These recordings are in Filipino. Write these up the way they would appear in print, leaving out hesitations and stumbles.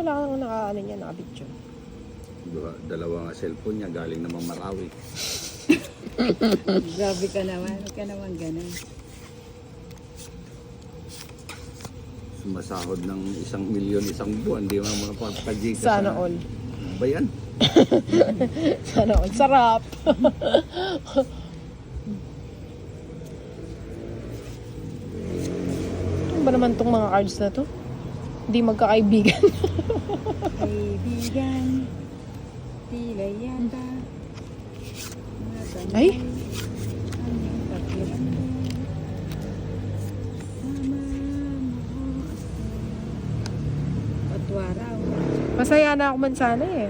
wala kang naka-ano niya, naka-video. Dalawa nga cellphone niya, galing naman Marawi. Grabe ka naman. Huwag ka naman ganun. Sumasahod ng 1,000,000 isang buwan, di mo mga papagika. Sana all. Ba yan? Sana all. Sarap. Ano ba naman tong mga cards na to? Hindi magkakaibigan. Kaibigan, tila yata. Ay! Ang pakiramdam. Mama mo. Patwaraw. Masaya na ako man sana eh.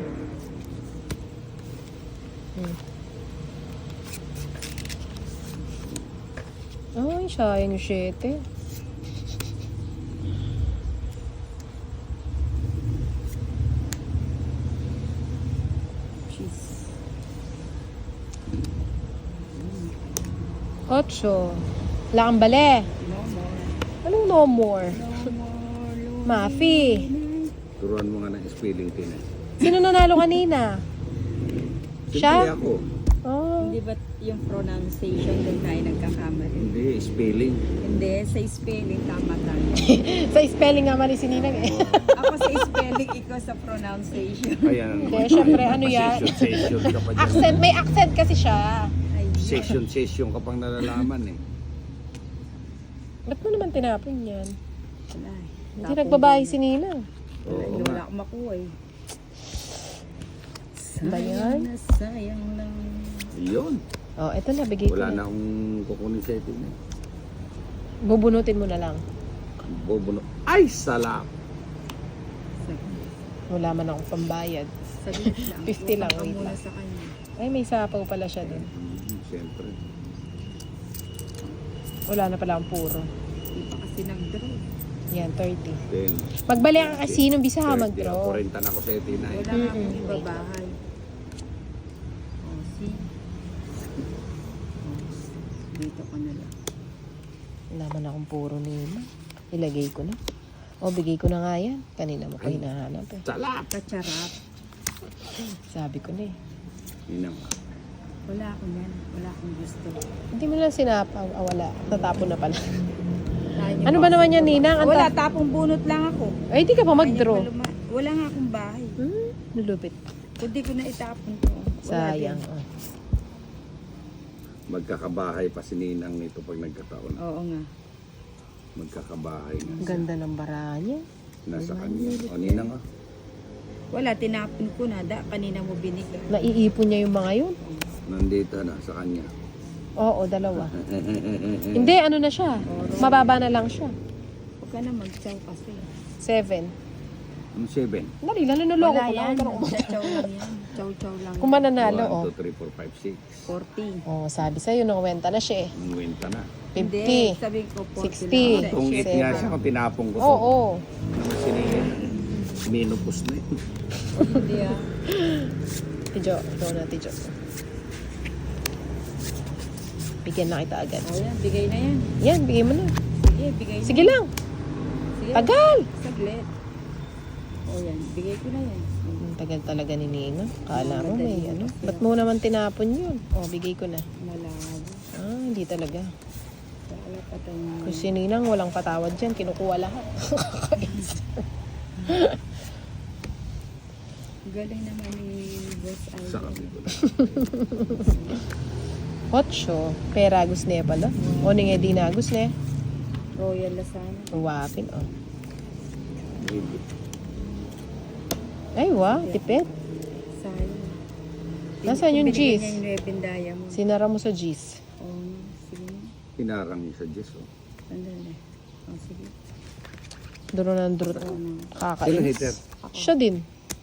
Ay, sayang yung 7. Cheese. 8. Wala kang bale. No more. Anong no more? No more. Mafi. Turuan mo nga ng spelling pin eh. Sino nanalo kanina? Siya? Siyempre ako. Oh. Hindi ba yung pronunciation doon tayo nagkakamali? Hindi, spelling. Hindi, sa spelling tama tayo. Sa spelling nga mali si Ninang eh. Ako sa spelling, ikaw sa pronunciation. Kaya Hindi, syempre, ano yan? Session ka pa dyan. Accent, may accent kasi siya. Ayun. Session ka pang nalalaman eh. Ba't mo naman tinapon yan? Wala eh. Hindi nagbabahay si Ninang. Oo Wala nga. akong makuha eh. Ba yan? Sayang na sayang lang. Yun. Oh, eto na, bigay ko Wala na. na akong kukunin sa itin eh. Bubunutin mo na lang. Bobono. Ay, salap! Wala man akong pambayad. Saglit lang. 50 lang, Utang ka wait muna lang. sa kanya. Ay, may sapaw pala siya dun. Siyempre. Wala na pala ang puro. Hindi pa kasi nag-draw. Yan, 30. Then, Magbali ka kasi nung bisa ka 30, mag-draw. 40 na ako sa itin eh. Wala nga akong ibabahay. Oh, see? Oh, dito ka na lang. Wala man akong puro nila. Ilagay ko na. O, bigay ko na nga yan. Kanina mo pa Ay. hinahanap eh. Salap! Kacharap. Sabi ko na eh. Yun ang Wala akong yan. Wala akong gusto. Hindi mo lang sinapaw. Ah, wala. Tatapon na pala. Tayo Ano ba naman yan, Ninang? Ang Wala, tapong bunot lang ako. Ay, di ka pa mag-draw. Wala nga akong bahay. Lulupit. Kundi ko na itapon to. Wala Sayang. din. Oh. magkakabahay pa si Ninang nito pag nagkataon. Oo nga. Magkakabahay nga. Ang ganda ng bara niya. Nasa kanya. O Ninang ah. Wala, tinapon ko na. Kanina mo binigay. Naiipon niya yung mga yun. Nandito na sa kanya. Oo, dalawa. Hindi, ano na siya. Mababa na lang siya. Huwag ka na mag-chow kasi. 7. Ano 7? Dali, lalo naloko Wala ko yan. lang. Chow lang yan. Chow lang. Kung mananalo, oh. 1, 2, 3, 4, 5, 6. 40. Oh, sabi sa'yo, nangwenta na siya eh. Ang wenta na. 50. Hindi, sabi ko 60. 40 lang. Kung it Seven. nga siya, kung tinapong ko to. Oo. Naman si Ninang. Minupos na yun. Hindi ah. Tijo, ikaw na, Tijo. Bigyan na kita agad. O yan, bigay na yan. Yan, bigay mo na. Sige, bigay na. Sige lang. Sige. Tagal. Saglit. O yan, bigay ko na yan. Ang tagal talaga ni Nina. Kala mo Madali may ano. kasi. Ba't mo naman tinapon yun? Oh, bigay ko na. Malabo. Ah, hindi talaga. Wala pa tayong... Kung si Ninang walang patawad dyan, kinukuha lahat. Galing naman ni Boss Aldo. Sa kami ko na. 8. Pera gusne pala. O nga di na gusne. Royal Lasana. Wapin, oh. Maybe. Ay, wow, tipid. Sayang. Nasaan yung Binigay G's? niya yung Nuevendaya mo. Sinara mo sa G's. Oo, sige na. Pinarang niya sa Diyos. Oh. Sandali. O, sige. Duro ng duro. Sino Kakainis. hater? Siya din.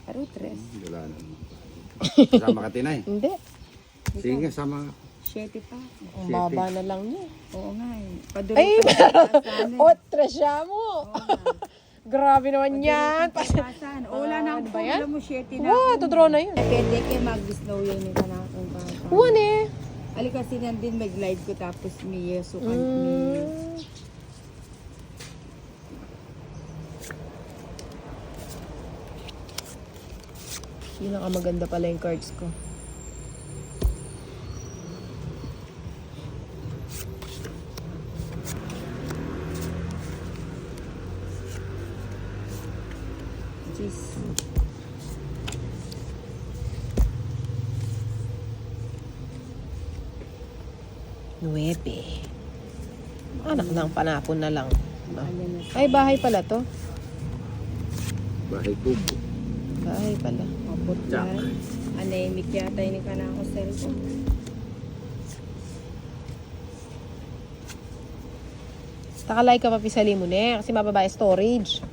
Aro, tres. Wala na. Sama ka tinay. Hindi. Sige nga, sama ka. 7 pa. Ang baba na lang niya. Oo nga eh. Paduro Ay, Lasana. Otra siya mo. Grabe naman yan. Pasan. O, wala na Ano akong ba yan? alam mo, 7 na. Wow, tudraw na yun. Pwede kayo mag-snow yun yung kanakong bata. One eh. Ali kasi nandun mag-glide ko tapos may sukan. May... Maganda pala yung cards ko. Jeez. Nuebe. Anak ng panapon na lang. Ano na Ay, bahay pala to. Bahay kubo. Bahay pala. Mapot Jack. lahat. Anemic yata yun ka na ako cellphone. Takalay ka papisali mo na kasi mababa yung storage.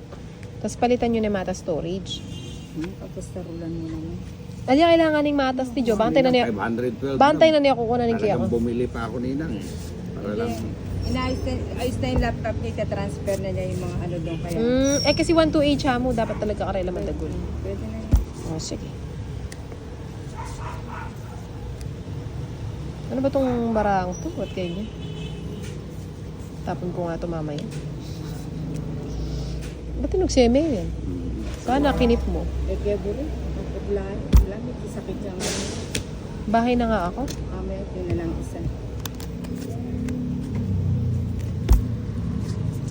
Tapos palitan nyo na yung mata storage. Tapos tarulan mo naman. Ano yung kailangan ng matas ti Jo? Bantay na niya. 512. Bantay na niya kukuha ng kaya ko. Talagang bumili pa ako ninang. Para lang. Ayos na yung laptop niya, ita-transfer na niya yung mga ano doon. Kaya Kasi 128 siya mo. Dapat talaga karela madagol. pwede na yun. Oh, sige. Ano ba tong barang to? What kayo niya? Tapon ko nga ito mamaya. Ba't tinugseme yan? Sana kinip mo. Nagkeburo. Mapot lahat. Wala, may sakit siya nga. Bahay na nga ako. Mamaya yun na lang isa.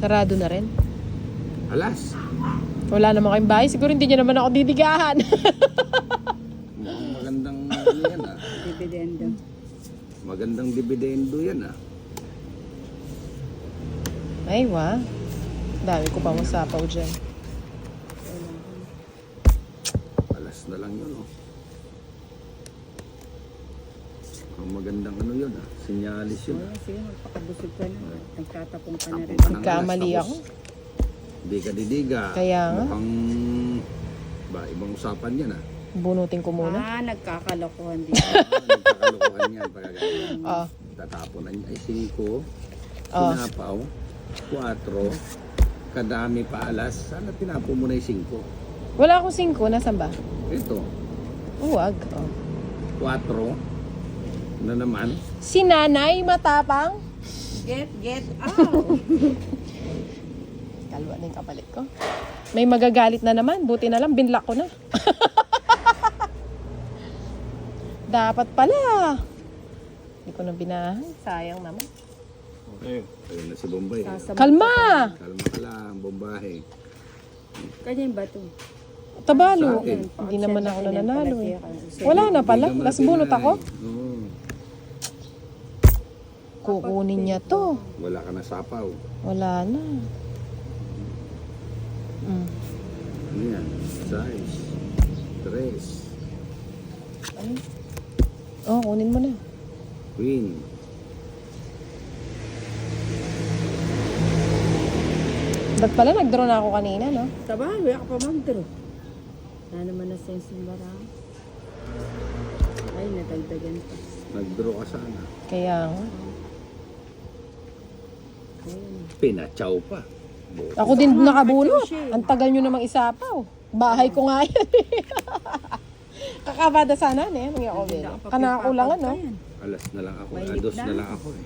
Sarado na rin. Alas. Wala naman kayong bahay. Siguro hindi niya naman ako didigahan. Mukhang magandang ano yan ah. Dividendo. Magandang dividendo yan ah. Ay, wa. Dami ko pang usapaw dyan. Alas na lang yun oh. Ang magandang ano yun ah. Sinyalis yun ah. Sige, magpakabusog ka na. Nagtatapong ka na rin. Tapos Nagkamali alas, ako. tapos Di ka didiga. Kaya nga. Mukhang ibang usapan yan ah. Bunutin ko muna. Nagkakalokohan dito. Nagkakalukuhan yan. Pagkagalan. Oo. Tatapunan niya ay 5. Oh. Sinapaw. 4. Kadami pa alas. Sana tinapo mo na yung 5. Wala akong 5. Nasaan ba? Ito. Huwag. Oh. 4. Na naman. Si nanay matapang. Get out! Kalwa na yung kapalit ko. May magagalit na naman. Buti na lang, binlock ko na. Dapat pala. Hindi ko na binahan. Sayang naman. Okay. Ayun na si Bombay. Kalma! Kalma ka lang, Bombay. Kanya yung bato. Tabalo. Sa akin. Hindi naman ako nananalo eh. Palagi Wala na pala. Hindi ka Last bunot ako. Oo. Kukunin niya to. Wala ka na sapaw. Wala na. Ano yan? Size. Dress. Ay. Oh, kunin mo na. Queen. Ba't pala nag-draw na ako kanina, no? Taba, wala ka pa mag-draw. Wala naman na sense yung barang. Ay, natagdagan pa. Nag-draw ka sana. Kaya nga. Ayun. Pinachaw pa. Buti. Ako din nakabulot. siya eh. Ang tagal nyo namang isapaw. Bahay ko nga yan. Kakabada sana na yan. Kanako lang, ano? Alas na lang ako. May Ados lip na na. lang ako eh.